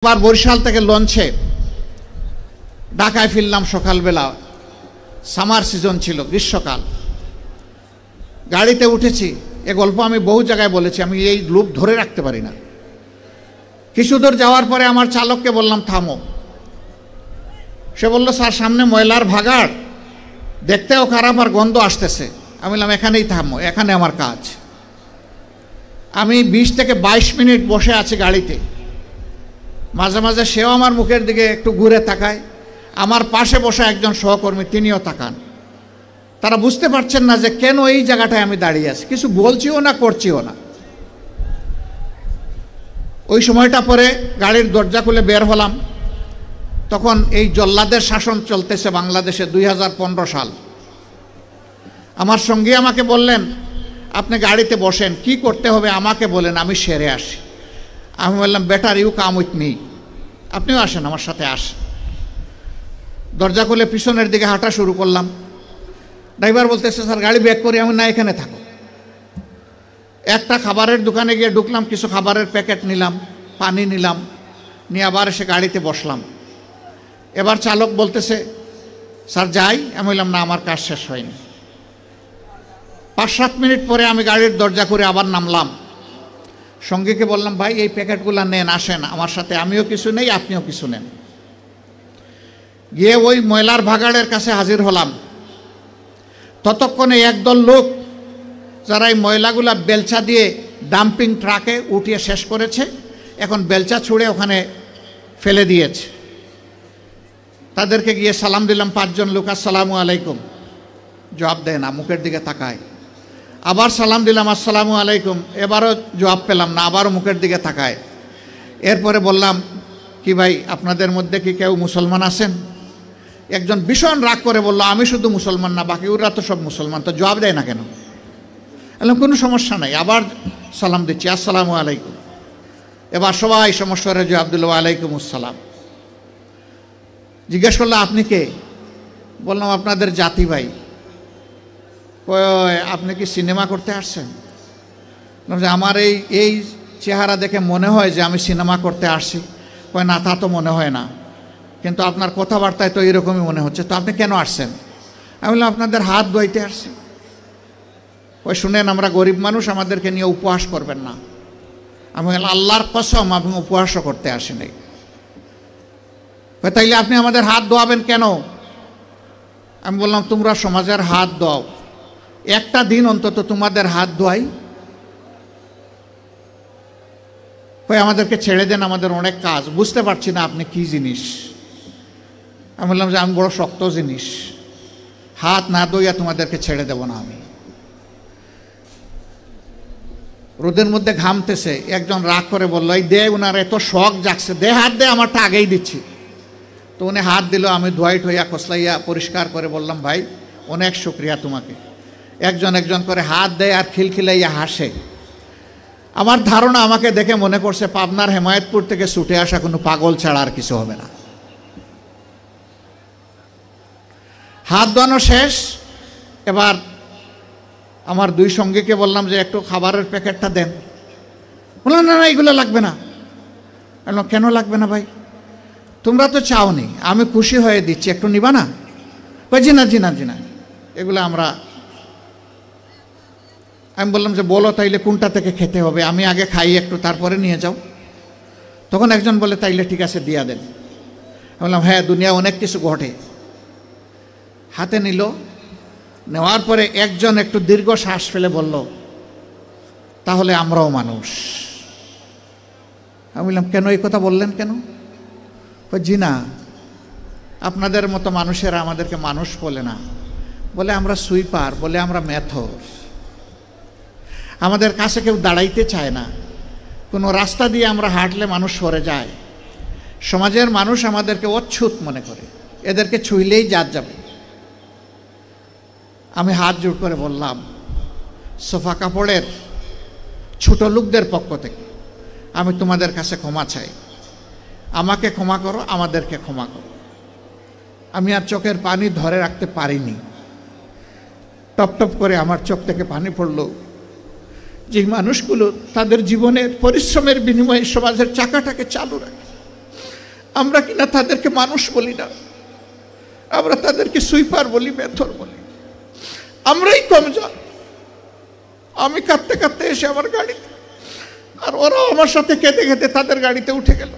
আবার বরিশাল থেকে লঞ্চে ঢাকায় ফিরলাম সকালবেলা। সামার সিজন ছিল, গ্রীষ্মকাল। গাড়িতে উঠেছি, এ গল্প আমি বহু জায়গায় বলেছি, আমি এই লুপ ধরে রাখতে পারি না। কিছু দূর যাওয়ার পরে আমার চালককে বললাম থামো। সে বলল স্যার সামনে ময়লার ভাগাড়, দেখতেও খারাপ আর গন্ধ আসতেছে। আমি বললাম এখানেই থামো, এখানে আমার কাজ। আমি 20 থেকে 22 মিনিট বসে আছি গাড়িতে। মাঝে মাঝে সেও আমার মুখের দিকে একটু ঘুরে তাকায়। আমার পাশে বসা একজন সহকর্মী, তিনিও তাকান। তারা বুঝতে পারছেন না যে কেন এই জায়গাটায় আমি দাঁড়িয়ে আছি, কিছু বলছিও না, করছিও না। ওই সময়টা পরে গাড়ির দরজা খুলে বের হলাম। তখন এই জল্লাদের শাসন চলতেছে বাংলাদেশে, 2015 সাল। আমার সঙ্গী আমাকে বললেন আপনি গাড়িতে বসেন, কি করতে হবে আমাকে বলেন, আমি সেরে আসি। আমি বললাম better you come with me, আপনিও আসেন, আমার সাথে আসেন। দরজা খুলে পিছনের দিকে হাঁটা শুরু করলাম। ড্রাইভার বলতেছে স্যার গাড়ি ব্যাক করি। আমি না, এখানে থাকো। একটা খাবারের দোকানে গিয়ে ঢুকলাম, কিছু খাবারের প্যাকেট নিলাম, পানি নিলাম, নিয়ে আবার এসে গাড়িতে বসলাম। এবার চালক বলতেছে স্যার যাই। আমি বললাম না, আমার কাজ শেষ হয়নি। 5-7 মিনিট পরে আমি গাড়ির দরজা করে আবার নামলাম। সঙ্গীকে বললাম ভাই এই প্যাকেটগুলো নেন, আসেন আমার সাথে, আমিও কিছু নেই, আপনিও কিছু নেন। গিয়ে ওই ময়লার ভাগাড়ের কাছে হাজির হলাম। ততক্ষণে একদল লোক যারা এই ময়লাগুলা বেলচা দিয়ে ডাম্পিং ট্রাকে উঠিয়ে শেষ করেছে, এখন বেলচা ছুঁড়ে ওখানে ফেলে দিয়েছে। তাদেরকে গিয়ে সালাম দিলাম। 5 জন লোক আসসালামু আলাইকুম, জবাব দেয় না, মুখের দিকে তাকায়। আবার সালাম দিলাম আসসালামু আলাইকুম, এবারও জবাব পেলাম না, আবারও মুখের দিকে তাকায়। এরপরে বললাম কি ভাই আপনাদের মধ্যে কি কেউ মুসলমান আছেন? একজন ভীষণ রাগ করে বলল আমি শুধু মুসলমান না, বাকি ওরা তো সব মুসলমান, তো জবাব দেয় না কেন? বললাম কোনো সমস্যা নাই, আবার সালাম দিচ্ছি আসসালামু আলাইকুম। এবার সবাই সমস্যারে জবাব দিল ওয়ালাইকুম আসসালাম। জিজ্ঞেস করলো আপনি কে? বললাম আপনাদের জাতি ভাই। আপনি কি সিনেমা করতে আসছেন? আমার এই চেহারা দেখে মনে হয় যে আমি সিনেমা করতে আসছি। কয় না, তা তো মনে হয় না, কিন্তু আপনার কথাবার্তায় তো এরকমই মনে হচ্ছে। তো আপনি কেন আসছেন? আমি বললাম আপনাদের হাত ধুইতে আসছি। ওই শুনেন আমরা গরিব মানুষ, আমাদেরকে নিয়ে উপহাস করবেন না। আমি বললাম আল্লাহর কসম আমি উপহাসও করতে আসি নাই। তাইলে আপনি আমাদের হাত ধোয়াবেন কেন? আমি বললাম তোমরা সমাজের হাত ধোও, একটা দিন অন্তত তোমাদের হাত ধোয়াই। আমাদেরকে ছেড়ে দেন, আমাদের অনেক কাজ, বুঝতে পারছি না আপনি কি জিনিস। আমি বললাম যে আমি বড় শক্ত জিনিস, হাত না ধুইয়া তোমাদেরকে ছেড়ে দেব না আমি। রোদের মধ্যে ঘামতেছে, একজন রাগ করে বললো এই দে, ওনার এত শখ জাগছে, দে হাত দে, আমারটা আগেই দিচ্ছি। তো উনি হাত দিল, আমি ধোয়াই ঠইয়া কসলাইয়া পরিষ্কার করে বললাম ভাই অনেক শুক্রিয়া তোমাকে। একজন একজন করে হাত দেয় আর খিলখিলাইয়া হাসে। আমার ধারণা আমাকে দেখে মনে করছে পাবনার হেমায়েতপুর থেকে ছুটে আসা কোনো পাগল ছাড়া আর কিছু হবে না। হাত ধোয়ানো শেষ। এবার আমার 2 সঙ্গীকে বললাম যে একটু খাবারের প্যাকেটটা দেন। বললাম না না এগুলো লাগবে না। বললাম কেন লাগবে না ভাই? তোমরা তো চাওনি, আমি খুশি হয়ে দিচ্ছি, একটু নিবা না? জি না জি না জি না, এগুলো আমি বললাম যে বলো তাইলে কোনটা থেকে খেতে হবে, আমি আগে খাই একটু, তারপরে নিয়ে যাও। তখন একজন বলে তাইলে ঠিক আছে দিয়া দেন। আমি বললাম হ্যাঁ দুনিয়া অনেক কিছু ঘটে। হাতে নিল, নেওয়ার পরে একজন একটু দীর্ঘ শ্বাস ফেলে বলল তাহলে আমরাও মানুষ। আমি বললাম কেন এই কথা বললেন কেন? জি না, আপনাদের মতো মানুষেরা আমাদেরকে মানুষ বলে না, বলে আমরা সুইপার, বলে আমরা মেথর। আমাদের কাছে কেউ দাঁড়াইতে চায় না, কোনো রাস্তা দিয়ে আমরা হাঁটলে মানুষ সরে যায়। সমাজের মানুষ আমাদেরকে অচ্ছুত মনে করে, এদেরকে ছুঁইলেই জাত যাবে। আমি হাত জোড় করে বললাম সোফা কাপড়ের ছোট লোকদের পক্ষ থেকে আমি তোমাদের কাছে ক্ষমা চাই, আমাকে ক্ষমা করো, আমাদেরকে ক্ষমা করো। আমি আর চোখের পানি ধরে রাখতে পারিনি, টপ টপ করে আমার চোখ থেকে পানি পড়লো। যে মানুষগুলো তাদের জীবনের পরিশ্রমের বিনিময়ে সমাজের চাকাটাকে চালু রাখে, আমরা কিনা তাদেরকে মানুষ বলি না, আমরা তাদেরকে সুইপার বলি, মেথর বলি। আমরাই কমজোর। আমি কাঁদতে কাঁদতে এসে আমার গাড়িতে, আর ওরা আমার সাথে কেঁদে কেঁদে তাদের গাড়িতে উঠে গেল।